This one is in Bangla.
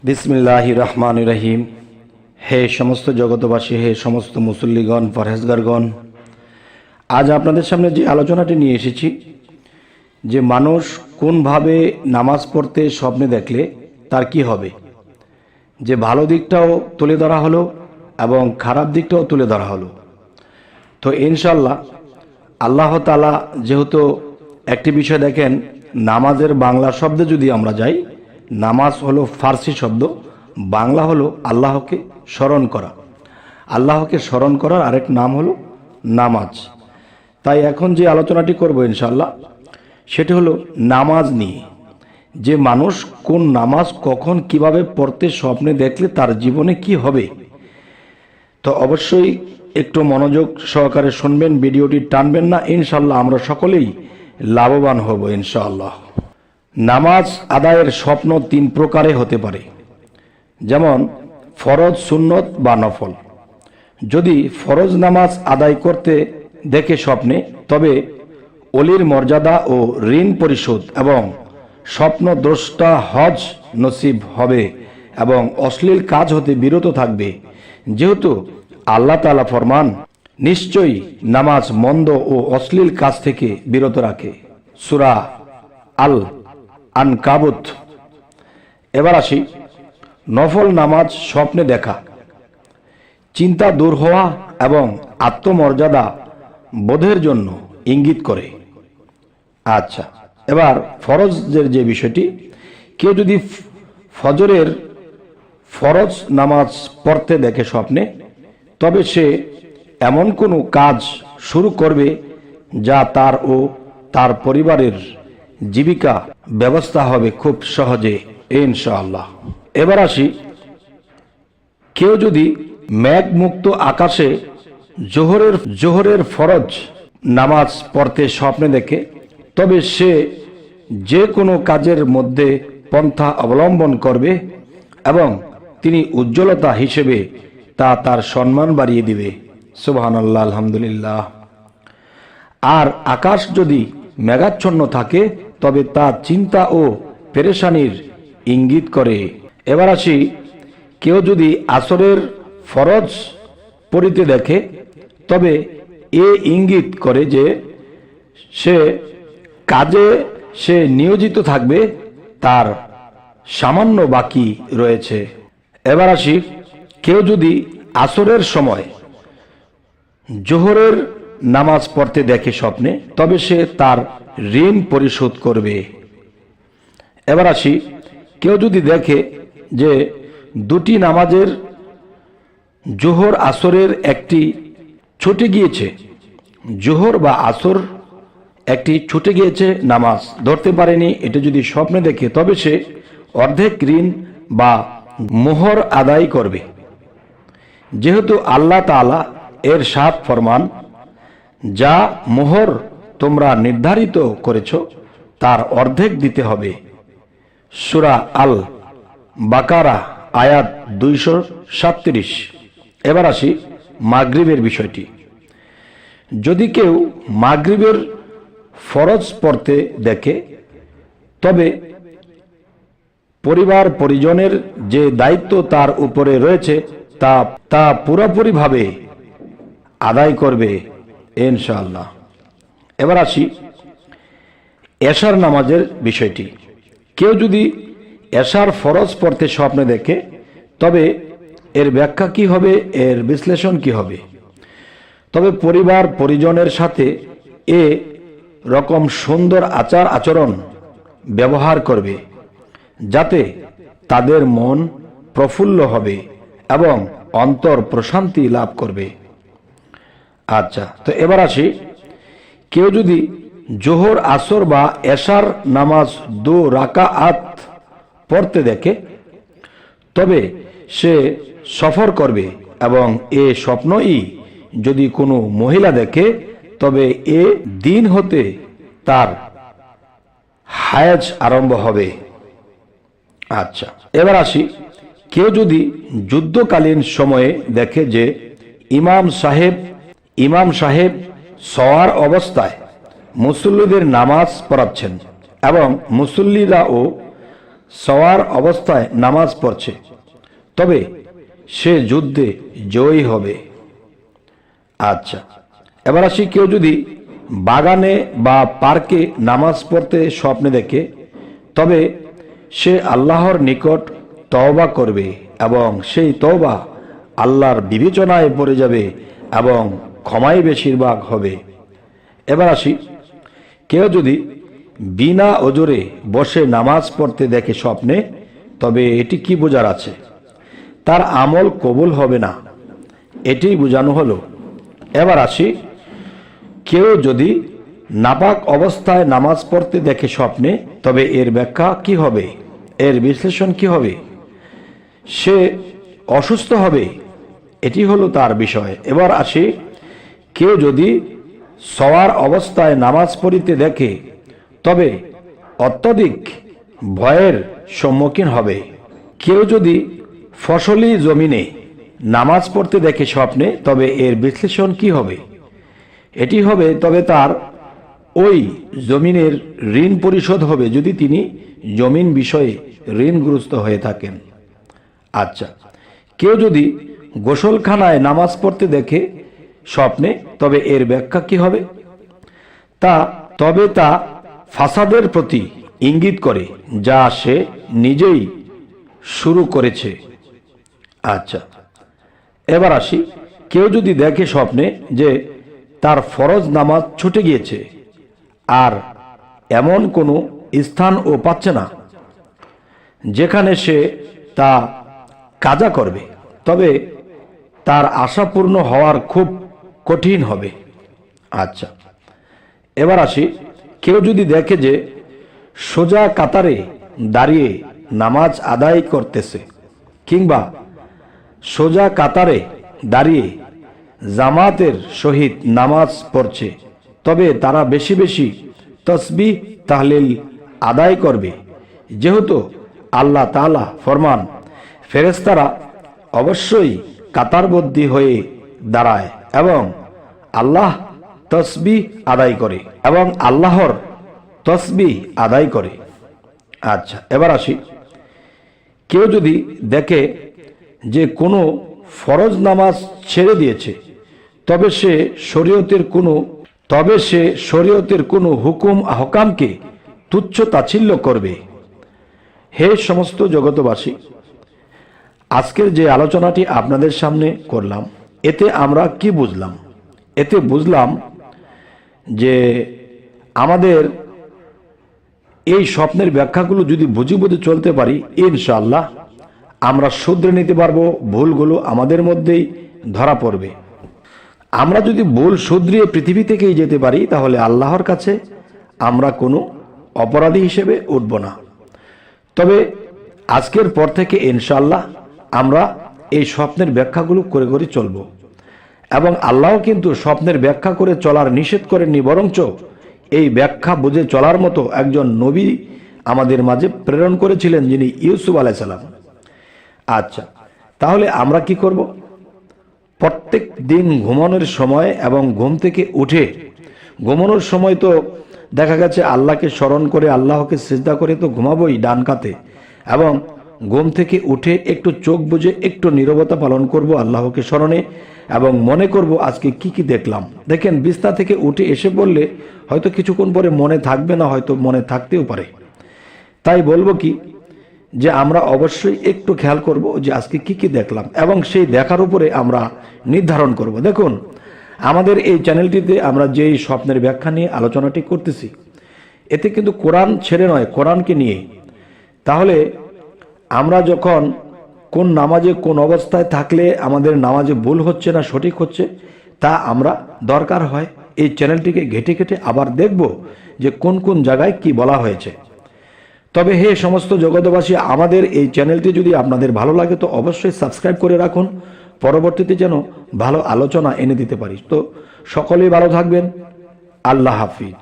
বিসমিল্লাহির রহমানির রহিম। হে সমস্ত জগতবাসী, হে সমস্ত মুসল্লিগণ, পরহেজগারগণ, আজ আপনাদের সামনে যে আলোচনাটি নিয়ে এসেছি যে মানুষ কোনভাবে নামাজ পড়তে স্বপ্নে দেখলে তার কি হবে, যে ভালো দিকটাও তুলে ধরা হলো এবং খারাপ দিকটাও তুলে ধরা হলো। তো ইনশাল্লাহ আল্লাহ তাআলা যেহেতু একটি বিষয় দেখেন, নামাজের বাংলা শব্দে যদি আমরা যাই, নামাজ হলো ফার্সি শব্দ, বাংলা হলো আল্লাহকে স্মরণ করা। আল্লাহকে স্মরণ করার আরেক নাম হলো নামাজ। তাই এখন যে আলোচনাটি করব ইনশাআল্লাহ সেটি হলো নামাজ নিয়ে, যে মানুষ কোন নামাজ কখন কিভাবে পড়তে স্বপ্নে দেখলে তার জীবনে কি হবে। তো অবশ্যই একটু মনোযোগ সহকারে শুনবেন, ভিডিওটি টানবেন না, ইনশাআল্লাহ আমরা সকলেই লাভবান হব ইনশাআল্লাহ। নামাজ আদায়ের স্বপ্ন তিন প্রকারে হতে পারে, যেমন ফরজ, সুন্নত বা নফল। যদি ফরজ নামাজ আদায় করতে দেখে স্বপ্নে, তবে অলির মর্যাদা ও ঋণ পরিশোধ এবং স্বপ্নদ্রষ্টা হজ নসিব হবে এবং অশ্লীল কাজ হতে বিরত থাকবে, যেহেতু আল্লাহ তাআলা ফরমান, নিশ্চয়ই নামাজ মন্দ ও অশ্লীল কাজ থেকে বিরত রাখে। সূরা আল আনকাবুত। এবার আসি, নফল নামাজ স্বপ্নে দেখা চিন্তা দূর হওয়া এবং আত্মমর্যাদা বোধের জন্য ইঙ্গিত করে। আচ্ছা, এবার ফরজের যে বিষয়টি, কেউ যদি ফজরের ফরজ নামাজ পড়তে দেখে স্বপ্নে, তবে সে এমন কোনো কাজ শুরু করবে যা তার ও তার পরিবারের জীবিকা ব্যবস্থা হবে খুব সহজে ইনশাআল্লাহ। এবার আসি, কেউ যদি মেঘমুক্ত আকাশে জোহরের ফরজ নামাজ পড়তে স্বপ্নে দেখে, তবে সে যে কোনো কাজের মধ্যে পন্থা অবলম্বন করবে এবং তিনি উজ্জ্বলতা হিসেবে তা তার সম্মান বাড়িয়ে দিবে। সুবহানাল্লাহ, আলহামদুলিল্লাহ। আর আকাশ যদি মেঘাচ্ছন্ন থাকে, তবে তা চিন্তা ও পেরেশানির ইঙ্গিত করে। এবার আসি, কেউ যদি আসরের ফরজ পড়িতে দেখে, তবে এ ইঙ্গিত করে যে সে কাজে সে নিয়োজিত থাকবে, তার সামান্য বাকি রয়েছে। এবার আসি, কেউ যদি আসরের সময় জোহরের নামাজ পড়তে দেখে স্বপ্নে, তবে সে তার ঋণ পরিশোধ করবে। এবার আসি, কেউ যদি দেখে যে দুটি নামাজের জোহর আসরের একটি ছুটে গিয়েছে, জোহর বা আসর একটি ছুটে গিয়েছে, নামাজ ধরতে পারেনি, এটা যদি স্বপ্নে দেখে, তবে সে অর্ধেক ঋণ বা মোহর আদায় করবে, যেহেতু আল্লাহ তাআলা এর সাত ফরমান, যা মোহর তোমরা নির্ধারিত করেছ তার অর্ধেক দিতে হবে। সূরা আল বাকারা আয়াত 237। এবার আসি মাগরিবের বিষয়টি। যদি কেউ মাগরিবের ফরজ পড়তে দেখে, তবে পরিবার পরিজনের যে দায়িত্ব তার উপরে রয়েছে তা পুরোপুরিভাবে আদায় করবে ইনশাআল্লাহ। এবার আসি এশার নামাজের বিষয়টি। কেউ যদি এশার ফরজ পড়তে স্বপ্নে দেখে, তবে এর ব্যাখ্যা কি হবে, এর বিশ্লেষণ কি হবে। তবে পরিবার পরিজনের সাথে এ রকম সুন্দর আচার আচরণ ব্যবহার করবে, যাতে তাদের মন প্রফুল্ল হবে এবং অন্তর প্রশান্তি লাভ করবে। আচ্ছা, তো এবার আসি, কেউ যদি জোহর, আসর বা এশার নামাজ 2 রাকাআত পড়তে দেখে, তবে সে সফর করবে এবং এ স্বপ্নই যদি কোনো মহিলা দেখে, তবে এ দিন হতে তার হায়াজ আরম্ভ হবে। আচ্ছা, এবার আসি, কেউ যদি যুদ্ধকালীন সময়ে দেখে যে ইমাম সাহেব সওয়ার অবস্থায় মুসল্লিদের নামাজ পড়াচ্ছেন এবং মুসল্লিরাও সওয়ার অবস্থায় নামাজ পড়ছে, তবে সে যুদ্ধে জয়ী হবে। আচ্ছা, এবার আসি, কেউ যদি বাগানে বা পার্কে নামাজ পড়তে স্বপ্নে দেখে, তবে সে আল্লাহর নিকট তওবা করবে এবং সেই তওবা আল্লাহর বিবেচনায় পড়ে যাবে এবং ক্ষমাই বেশিরভাগ হবে। এবার আসি, কেউ যদি বিনা ওজরে বসে নামাজ পড়তে দেখে স্বপ্নে, তবে এটি কি বোঝার আছে? তার আমল কবুল হবে না, এটি বোঝানো হলো। এবার আসি, কেউ যদি নাপাক অবস্থায় নামাজ পড়তে দেখে স্বপ্নে, তবে এর ব্যাখ্যা কি হবে, এর বিশ্লেষণ কি হবে? সে অসুস্থ হবে, এটি হলো তার বিষয়। এবার আসি, কেউ যদি সওয়ার অবস্থায় নামাজ পড়িতে দেখে, তবে অত্যধিক ভয়ের সম্মুখীন হবে। কেউ যদি ফসলি জমিনে নামাজ পড়তে দেখে স্বপ্নে, তবে এর বিশ্লেষণ কি হবে? এটি হবে, তবে তার ওই জমিনের ঋণ পরিশোধ হবে যদি তিনি জমিন বিষয়ে ঋণগ্রস্ত হয়ে থাকেন। আচ্ছা, কেউ যদি গোসলখানায় নামাজ পড়তে দেখে স্বপ্নে, তবে এর ব্যাখ্যা কি হবে? তা ফাসাদের প্রতি ইঙ্গিত করে, যা সে নিজেই শুরু করেছে। আচ্ছা, এবার আসি, কেউ যদি দেখে স্বপ্নে যে তার ফরজ নামাজ ছুটে গিয়েছে আর এমন কোনো স্থানও পাচ্ছে না যেখানে সে তা কাজা করবে, তবে তার আশা পূর্ণ হওয়ার খুব কঠিন হবে। আচ্ছা, এবার আসি, কেউ যদি দেখে যে সোজা কাতারে দাঁড়িয়ে নামাজ আদায় করতেছে কিংবা সোজা কাতারে দাঁড়িয়ে জামাতের সহিত নামাজ পড়ছে, তবে তারা বেশি বেশি তসবিহ তাহলিল আদায় করবে, যেহেতু আল্লাহ তাআলা ফরমান, ফেরেশতারা অবশ্যই কাতারবদ্ধ হয়ে দাঁড়ায় এবং আল্লাহ তসবিহ আদায় করে এবং আল্লাহর তসবিহ আদায় করে। আচ্ছা, এবার আসি, কেউ যদি দেখে যে কোনো ফরজ নামাজ ছেড়ে দিয়েছে, তবে সে শরীয়তের কোনো হুকুম আহকামকে তুচ্ছ তাচ্ছিল্য করবে। হে সমস্ত জগতবাসী, আজকের যে আলোচনাটি আপনাদের সামনে করলাম, এতে আমরা কি বুঝলাম? এতে বুঝলাম যে আমাদের এই স্বপ্নের ব্যাখ্যাগুলো যদি বুঝে বুঝে চলতে পারি, ইনশাআল্লাহ আমরা শুধরে নিতে পারবো, ভুলগুলো আমাদের মধ্যেই ধরা পড়বে। আমরা যদি ভুল শুধরিয়ে পৃথিবী থেকেই যেতে পারি, তাহলে আল্লাহর কাছে আমরা কোনো অপরাধী হিসেবে উঠব না। তবে আজকের পর থেকে ইনশাআল্লাহ আমরা এই স্বপ্নের ব্যাখ্যাগুলো করে করে চলব এবং আল্লাহ কিন্তু স্বপ্নের ব্যাখ্যা করে চলার নিষেধ করেননি, বরঞ্চ এই ব্যাখ্যা বুঝে চলার মতো একজন নবী আমাদের মাঝে প্রেরণ করেছিলেন, যিনি ইউসুফ আলাইহিস সালাম। আচ্ছা, তাহলে আমরা কি করব? প্রত্যেক দিন ঘুমানোর সময় এবং ঘুম থেকে উঠে, ঘুমানোর সময় তো দেখা গেছে আল্লাহকে স্মরণ করে, আল্লাহকে সিজদা করে তো ঘুমাবোই ডান কাতে, এবং ঘুম থেকে উঠে একটু চোখ বুজে একটু নীরবতা পালন করব আল্লাহকে স্মরণে এবং মনে করব আজকে কি কি দেখলাম। দেখেন, বিছনা থেকে উঠে এসে বললে হয়তো কিছুক্ষণ পরে মনে থাকবে না, হয়তো মনে থাকতেও পারে। তাই বলবো কি, যে আমরা অবশ্যই একটু খেয়াল করব যে আজকে কি কি দেখলাম এবং সেই দেখার উপরে আমরা নির্ধারণ করব। দেখুন, আমাদের এই চ্যানেলটিতে আমরা যেই স্বপ্নের ব্যাখ্যা নিয়ে আলোচনাটি করতেছি, এতে কিন্তু কোরআন ছেড়ে নয়, কোরআনকে নিয়ে। তাহলে আমরা যখন কোন নামাজে কোন অবস্থায় থাকলে আমাদের নামাজে ভুল হচ্ছে না সঠিক হচ্ছে, তা আমরা দরকার হয় এই চ্যানেলটিকে ঘেটে ঘেটে আবার দেখব যে কোন কোন জায়গায় কি বলা হয়েছে। তবে হে সমস্ত জগতবাসী, আমাদের এই চ্যানেলটি যদি আপনাদের ভালো লাগে তো অবশ্যই সাবস্ক্রাইব করে রাখুন, পরবর্তীতে যেন ভালো আলোচনা এনে দিতে পারি। তো সকলেই ভালো থাকবেন। আল্লাহ হাফিজ।